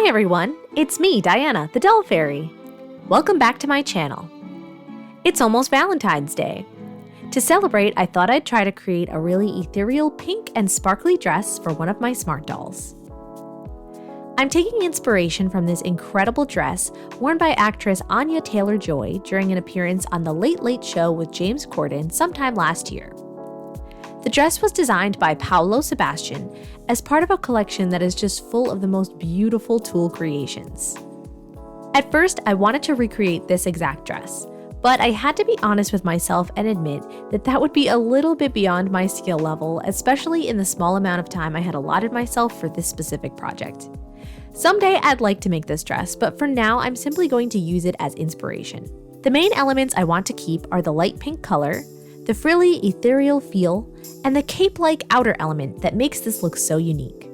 Hi everyone, it's me, Diana, the Doll Fairy. Welcome back to my channel. It's almost Valentine's Day. To celebrate, I thought I'd try to create a really ethereal pink and sparkly dress for one of my smart dolls. I'm taking inspiration from this incredible dress worn by actress Anya Taylor-Joy during an appearance on The Late Late Show with James Corden sometime last year. The dress was designed by Paolo Sebastian as part of a collection that is just full of the most beautiful tulle creations. At first, I wanted to recreate this exact dress, but I had to be honest with myself and admit that that would be a little bit beyond my skill level, especially in the small amount of time I had allotted myself for this specific project. Someday I'd like to make this dress, but for now I'm simply going to use it as inspiration. The main elements I want to keep are the light pink color, the frilly, ethereal feel, and the cape-like outer element that makes this look so unique.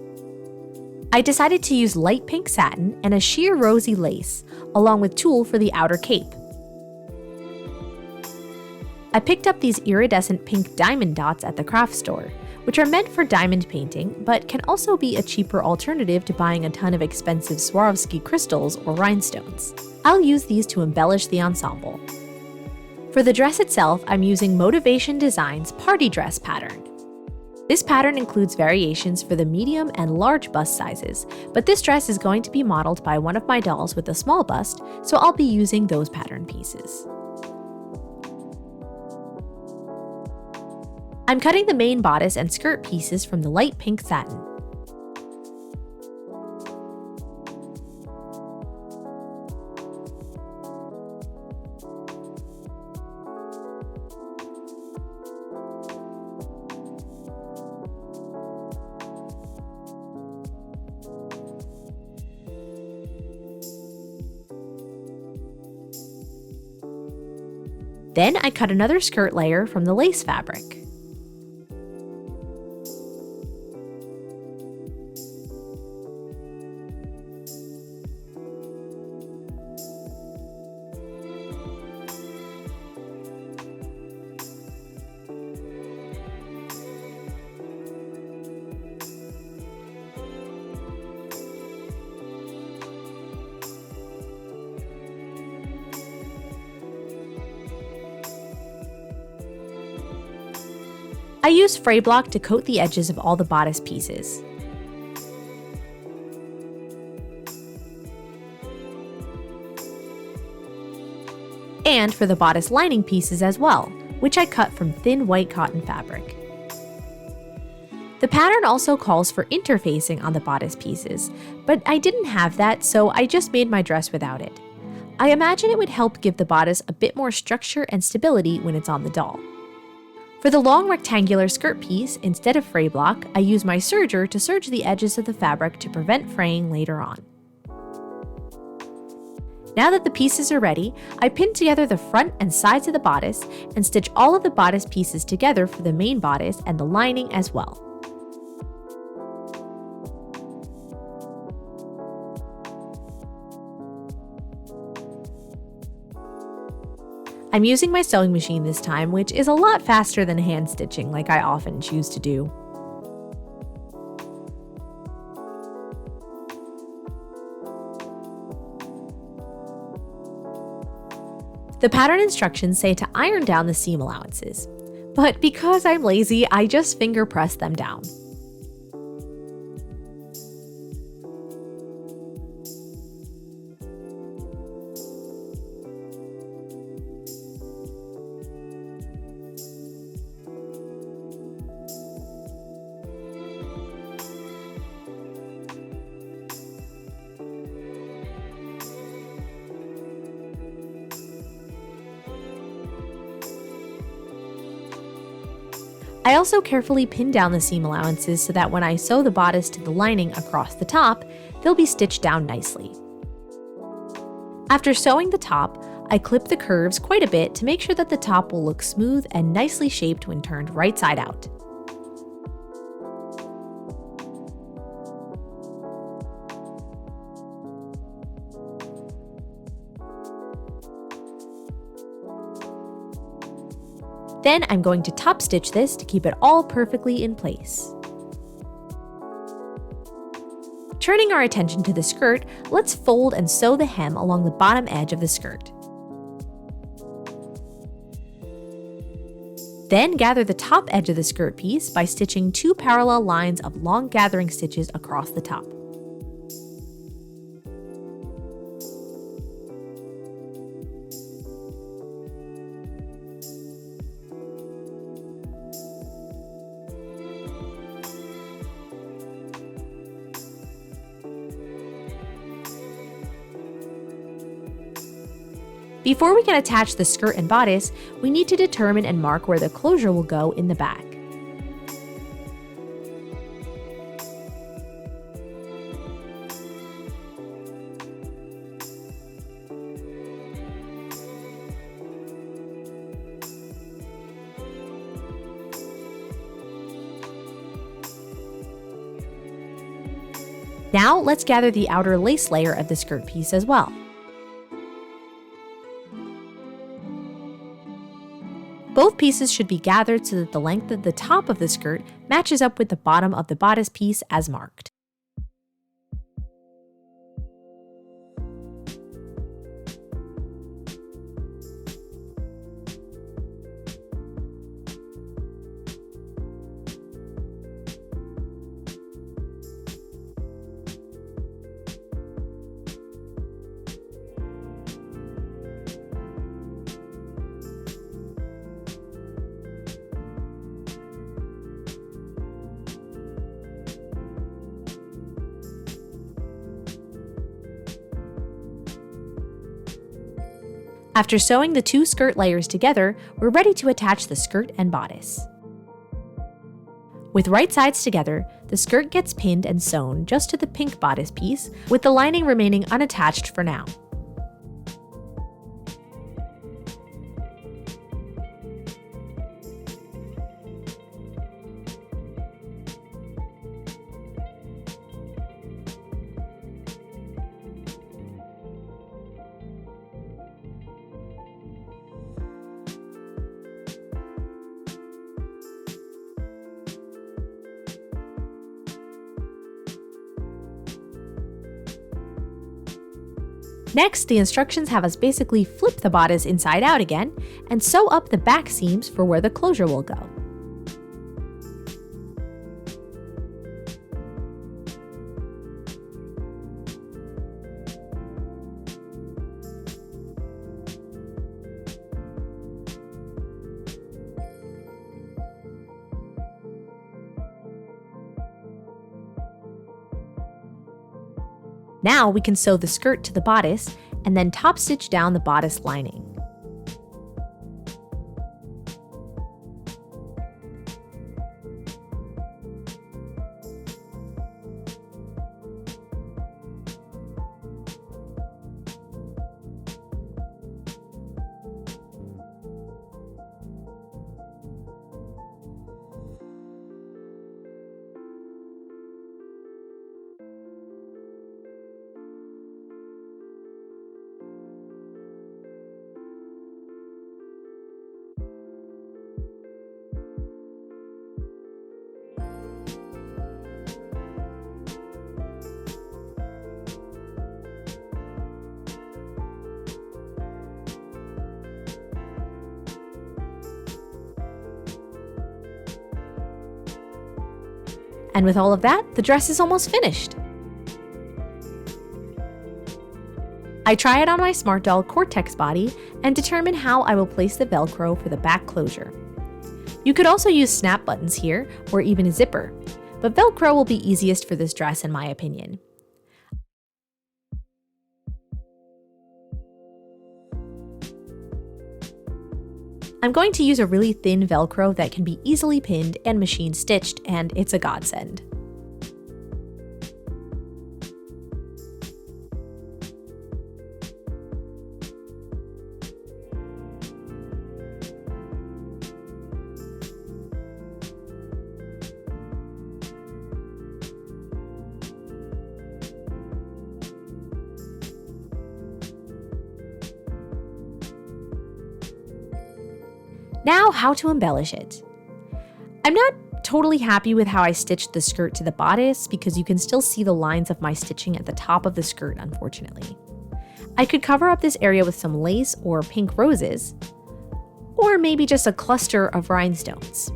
I decided to use light pink satin and a sheer rosy lace, along with tulle for the outer cape. I picked up these iridescent pink diamond dots at the craft store, which are meant for diamond painting, but can also be a cheaper alternative to buying a ton of expensive Swarovski crystals or rhinestones. I'll use these to embellish the ensemble. For the dress itself, I'm using Moda-Vation Designs Party Dress pattern. This pattern includes variations for the medium and large bust sizes, but this dress is going to be modeled by one of my dolls with a small bust, so I'll be using those pattern pieces. I'm cutting the main bodice and skirt pieces from the light pink satin. Then I cut another skirt layer from the lace fabric. I used fray block to coat the edges of all the bodice pieces. And for the bodice lining pieces as well, which I cut from thin white cotton fabric. The pattern also calls for interfacing on the bodice pieces, but I didn't have that, so I just made my dress without it. I imagine it would help give the bodice a bit more structure and stability when it's on the doll. For the long rectangular skirt piece, instead of fray block, I use my serger to serge the edges of the fabric to prevent fraying later on. Now that the pieces are ready, I pin together the front and sides of the bodice and stitch all of the bodice pieces together for the main bodice and the lining as well. I'm using my sewing machine this time, which is a lot faster than hand stitching like I often choose to do. The pattern instructions say to iron down the seam allowances, but because I'm lazy, I just finger press them down. I also carefully pin down the seam allowances so that when I sew the bodice to the lining across the top, they'll be stitched down nicely. After sewing the top, I clip the curves quite a bit to make sure that the top will look smooth and nicely shaped when turned right side out. Then I'm going to top stitch this to keep it all perfectly in place. Turning our attention to the skirt, let's fold and sew the hem along the bottom edge of the skirt. Then gather the top edge of the skirt piece by stitching 2 parallel lines of long gathering stitches across the top. Before we can attach the skirt and bodice, we need to determine and mark where the closure will go in the back. Now let's gather the outer lace layer of the skirt piece as well. Both pieces should be gathered so that the length of the top of the skirt matches up with the bottom of the bodice piece as marked. After sewing the 2 skirt layers together, we're ready to attach the skirt and bodice. With right sides together, the skirt gets pinned and sewn just to the pink bodice piece, with the lining remaining unattached for now. Next, the instructions have us basically flip the bodice inside out again and sew up the back seams for where the closure will go. Now we can sew the skirt to the bodice and then top stitch down the bodice lining. And with all of that, the dress is almost finished. I try it on my Smart Doll Cortex body and determine how I will place the Velcro for the back closure. You could also use snap buttons here, or even a zipper, but Velcro will be easiest for this dress in my opinion. I'm going to use a really thin Velcro that can be easily pinned and machine stitched, and it's a godsend. Now, how to embellish it. I'm not totally happy with how I stitched the skirt to the bodice because you can still see the lines of my stitching at the top of the skirt, unfortunately. I could cover up this area with some lace or pink roses, or maybe just a cluster of rhinestones.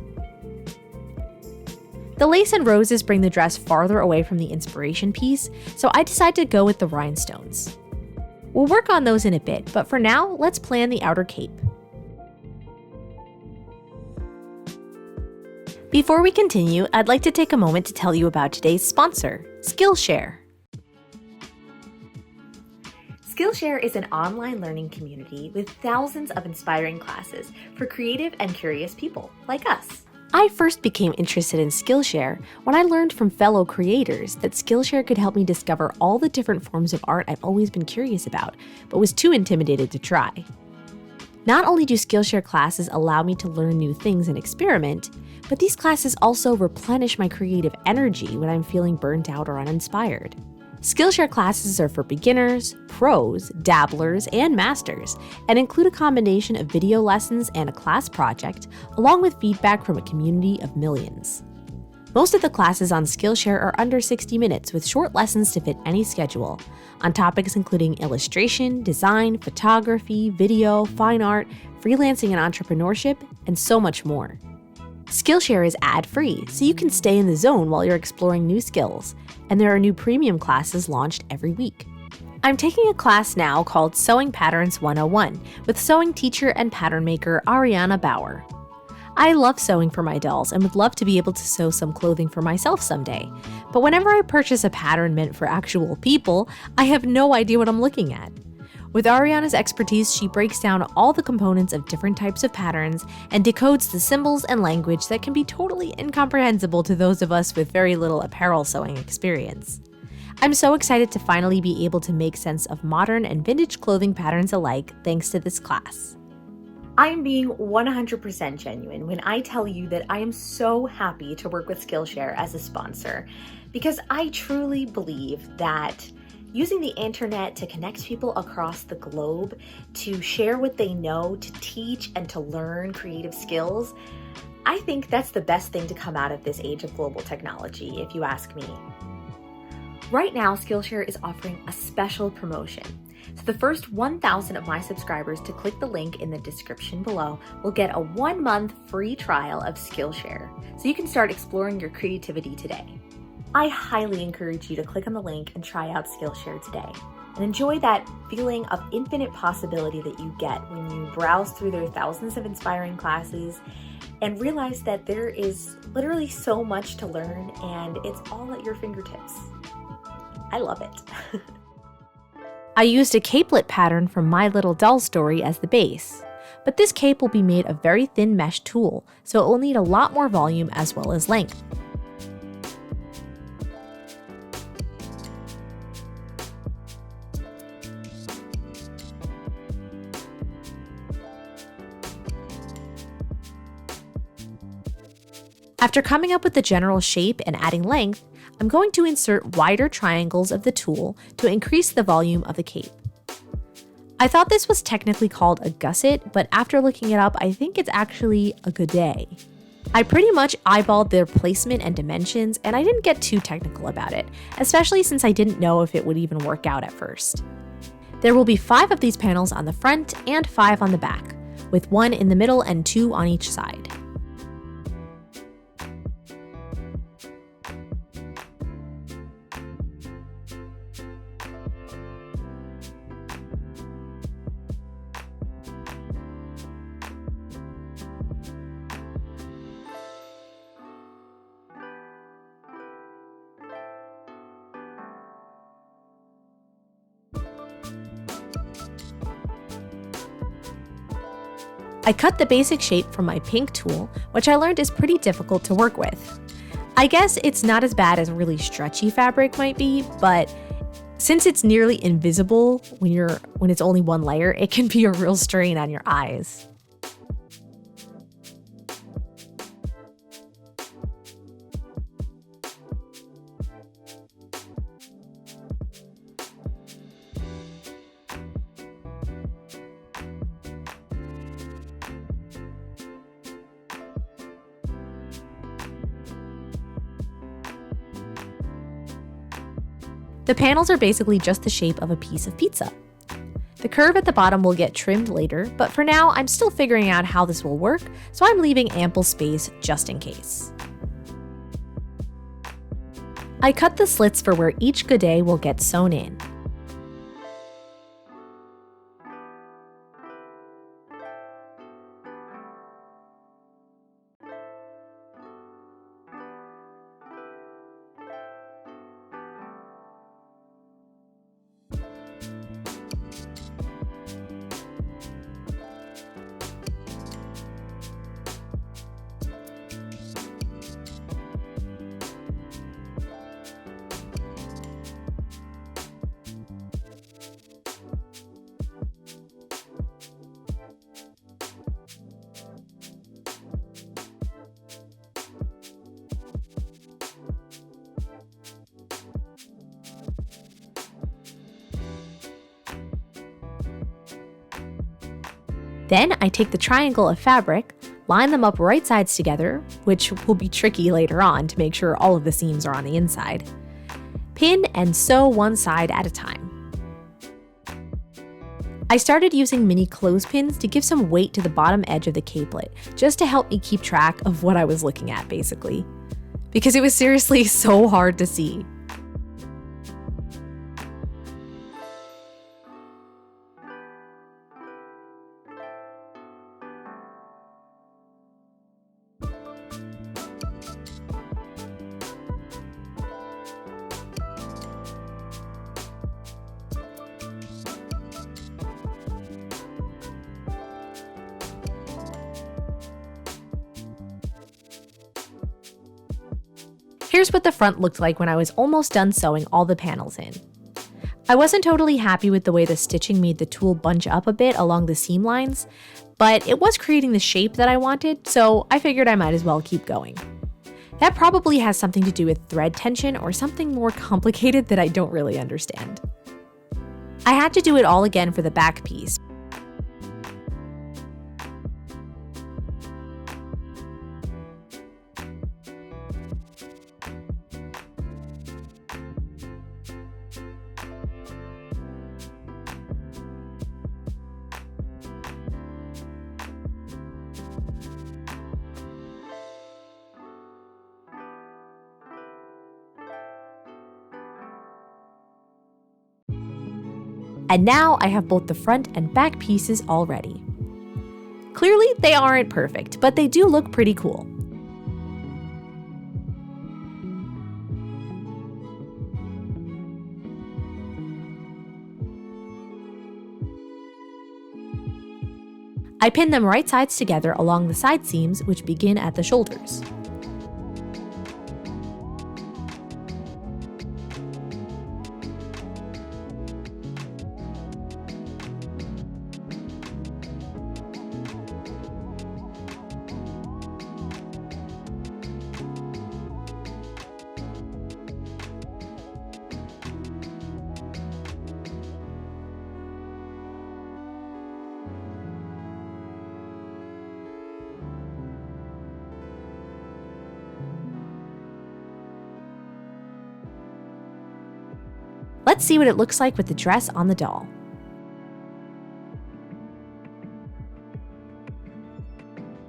The lace and roses bring the dress farther away from the inspiration piece, so I decided to go with the rhinestones. We'll work on those in a bit, but for now, let's plan the outer cape. Before we continue, I'd like to take a moment to tell you about today's sponsor, Skillshare. Skillshare is an online learning community with thousands of inspiring classes for creative and curious people like us. I first became interested in Skillshare when I learned from fellow creators that Skillshare could help me discover all the different forms of art I've always been curious about, but was too intimidated to try. Not only do Skillshare classes allow me to learn new things and experiment, but these classes also replenish my creative energy when I'm feeling burnt out or uninspired. Skillshare classes are for beginners, pros, dabblers, and masters, and include a combination of video lessons and a class project, along with feedback from a community of millions. Most of the classes on Skillshare are under 60 minutes with short lessons to fit any schedule, on topics including illustration, design, photography, video, fine art, freelancing and entrepreneurship, and so much more. Skillshare is ad-free, so you can stay in the zone while you're exploring new skills, and there are new premium classes launched every week. I'm taking a class now called Sewing Patterns 101 with sewing teacher and pattern maker Ariana Bauer. I love sewing for my dolls and would love to be able to sew some clothing for myself someday, but whenever I purchase a pattern meant for actual people, I have no idea what I'm looking at. With Ariana's expertise, she breaks down all the components of different types of patterns and decodes the symbols and language that can be totally incomprehensible to those of us with very little apparel sewing experience. I'm so excited to finally be able to make sense of modern and vintage clothing patterns alike thanks to this class. I'm being 100% genuine when I tell you that I am so happy to work with Skillshare as a sponsor, because I truly believe that using the internet to connect people across the globe, to share what they know, to teach and to learn creative skills, I think that's the best thing to come out of this age of global technology, if you ask me. Right now, Skillshare is offering a special promotion. So the first 1,000 of my subscribers to click the link in the description below will get a 1-month free trial of Skillshare, so you can start exploring your creativity today. I highly encourage you to click on the link and try out Skillshare today and enjoy that feeling of infinite possibility that you get when you browse through their thousands of inspiring classes and realize that there is literally so much to learn and it's all at your fingertips. I love it. I used a capelet pattern from My Little Doll Story as the base, but this cape will be made of very thin mesh tulle, so it will need a lot more volume as well as length. After coming up with the general shape and adding length, I'm going to insert wider triangles of the tulle to increase the volume of the cape. I thought this was technically called a gusset, but after looking it up, I think it's actually a godet. I pretty much eyeballed their placement and dimensions, and I didn't get too technical about it, especially since I didn't know if it would even work out at first. There will be 5 of these panels on the front and 5 on the back, with 1 in the middle and 2 on each side. I cut the basic shape from my pink tulle, which I learned is pretty difficult to work with. I guess it's not as bad as really stretchy fabric might be, but since it's nearly invisible when it's only one layer, it can be a real strain on your eyes. The panels are basically just the shape of a piece of pizza. The curve at the bottom will get trimmed later, but for now I'm still figuring out how this will work, so I'm leaving ample space just in case. I cut the slits for where each godet will get sewn in. Then I take the triangle of fabric, line them up right sides together, which will be tricky later on to make sure all of the seams are on the inside. Pin and sew one side at a time. I started using mini clothespins to give some weight to the bottom edge of the capelet, just to help me keep track of what I was looking at basically. Because it was seriously so hard to see. Here's what the front looked like when I was almost done sewing all the panels in. I wasn't totally happy with the way the stitching made the tulle bunch up a bit along the seam lines, but it was creating the shape that I wanted, so I figured I might as well keep going. That probably has something to do with thread tension or something more complicated that I don't really understand. I had to do it all again for the back piece. And now I have both the front and back pieces all ready. Clearly, they aren't perfect, but they do look pretty cool. I pin them right sides together along the side seams, which begin at the shoulders. Let's see what it looks like with the dress on the doll.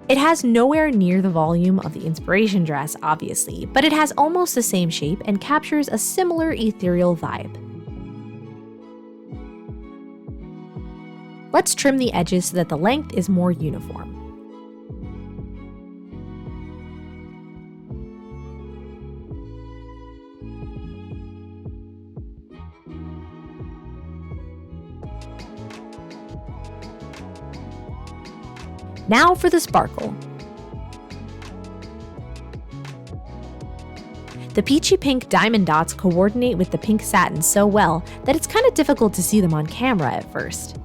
It has nowhere near the volume of the inspiration dress, obviously, but it has almost the same shape and captures a similar ethereal vibe. Let's trim the edges so that the length is more uniform. Now for the sparkle. The peachy pink diamond dots coordinate with the pink satin so well that it's kind of difficult to see them on camera at first.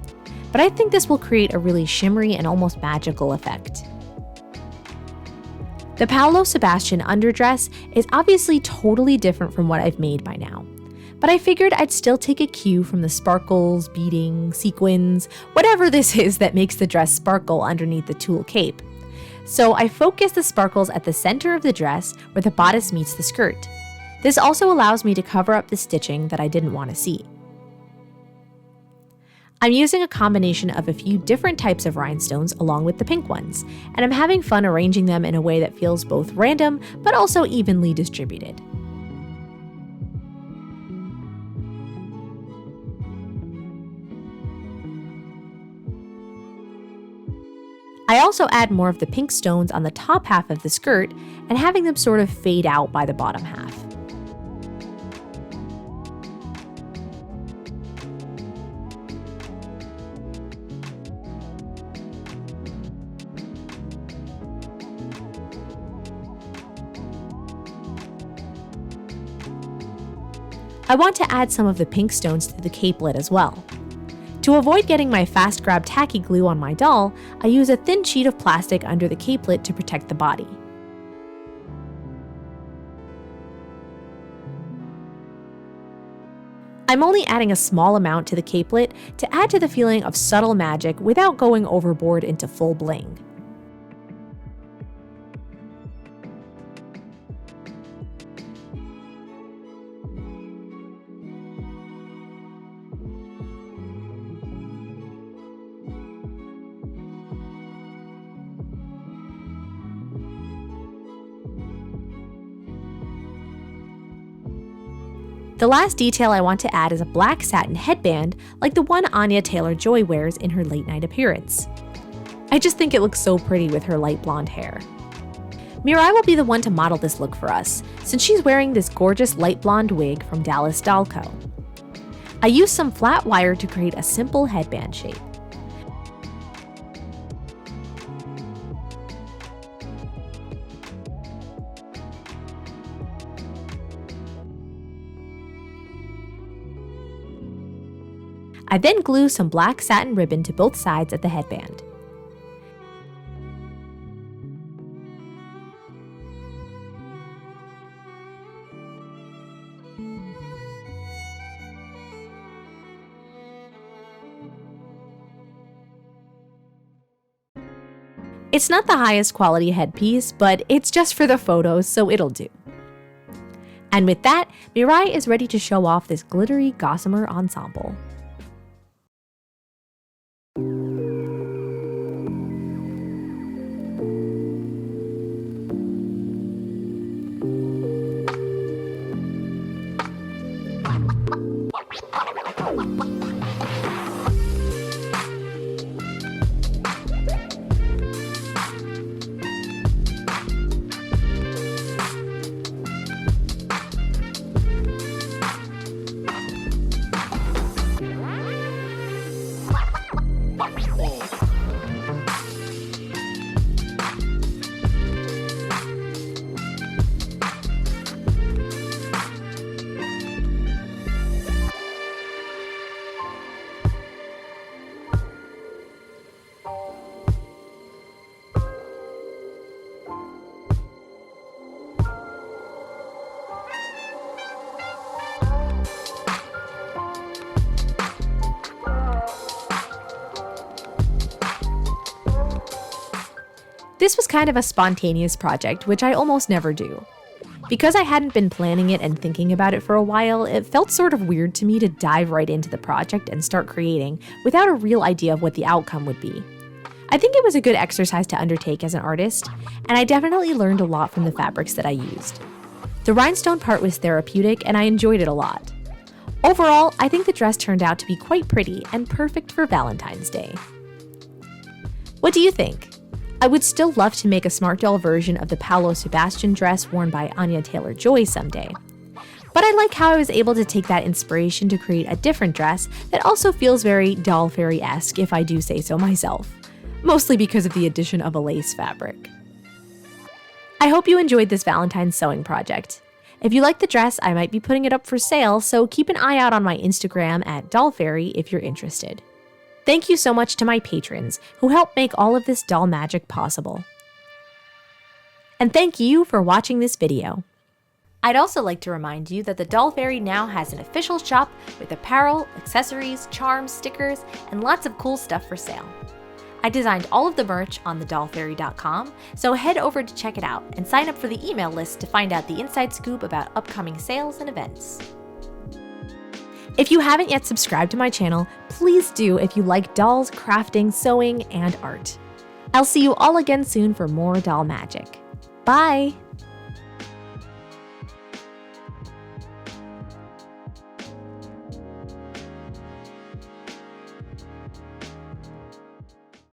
But I think this will create a really shimmery and almost magical effect. The Paolo Sebastian underdress is obviously totally different from what I've made by now. But I figured I'd still take a cue from the sparkles, beading, sequins, whatever this is that makes the dress sparkle underneath the tulle cape. So I focused the sparkles at the center of the dress where the bodice meets the skirt. This also allows me to cover up the stitching that I didn't want to see. I'm using a combination of a few different types of rhinestones along with the pink ones, and I'm having fun arranging them in a way that feels both random but also evenly distributed. I also add more of the pink stones on the top half of the skirt and having them sort of fade out by the bottom half. I want to add some of the pink stones to the capelet as well. To avoid getting my fast grab tacky glue on my doll, I use a thin sheet of plastic under the capelet to protect the body. I'm only adding a small amount to the capelet to add to the feeling of subtle magic without going overboard into full bling. The last detail I want to add is a black satin headband like the one Anya Taylor-Joy wears in her late night appearance. I just think it looks so pretty with her light blonde hair. Mirai will be the one to model this look for us, since she's wearing this gorgeous light blonde wig from DallasDollCo. I used some flat wire to create a simple headband shape. I then glue some black satin ribbon to both sides of the headband. It's not the highest quality headpiece, but it's just for the photos, so it'll do. And with that, Mirai is ready to show off this glittery gossamer ensemble. This was kind of a spontaneous project, which I almost never do. Because I hadn't been planning it and thinking about it for a while, it felt sort of weird to me to dive right into the project and start creating without a real idea of what the outcome would be. I think it was a good exercise to undertake as an artist, and I definitely learned a lot from the fabrics that I used. The rhinestone part was therapeutic, and I enjoyed it a lot. Overall, I think the dress turned out to be quite pretty and perfect for Valentine's Day. What do you think? I would still love to make a Smart Doll version of the Paolo Sebastian dress worn by Anya Taylor-Joy someday. But I like how I was able to take that inspiration to create a different dress that also feels very doll fairy-esque, if I do say so myself. Mostly because of the addition of a lace fabric. I hope you enjoyed this Valentine's sewing project. If you like the dress, I might be putting it up for sale, so keep an eye out on my Instagram at DollFairy if you're interested. Thank you so much to my patrons who help make all of this doll magic possible. And thank you for watching this video. I'd also like to remind you that the Doll Fairy now has an official shop with apparel, accessories, charms, stickers, and lots of cool stuff for sale. I designed all of the merch on thedollfairy.com, so head over to check it out and sign up for the email list to find out the inside scoop about upcoming sales and events. If you haven't yet subscribed to my channel, please do if you like dolls, crafting, sewing, and art. I'll see you all again soon for more doll magic. Bye!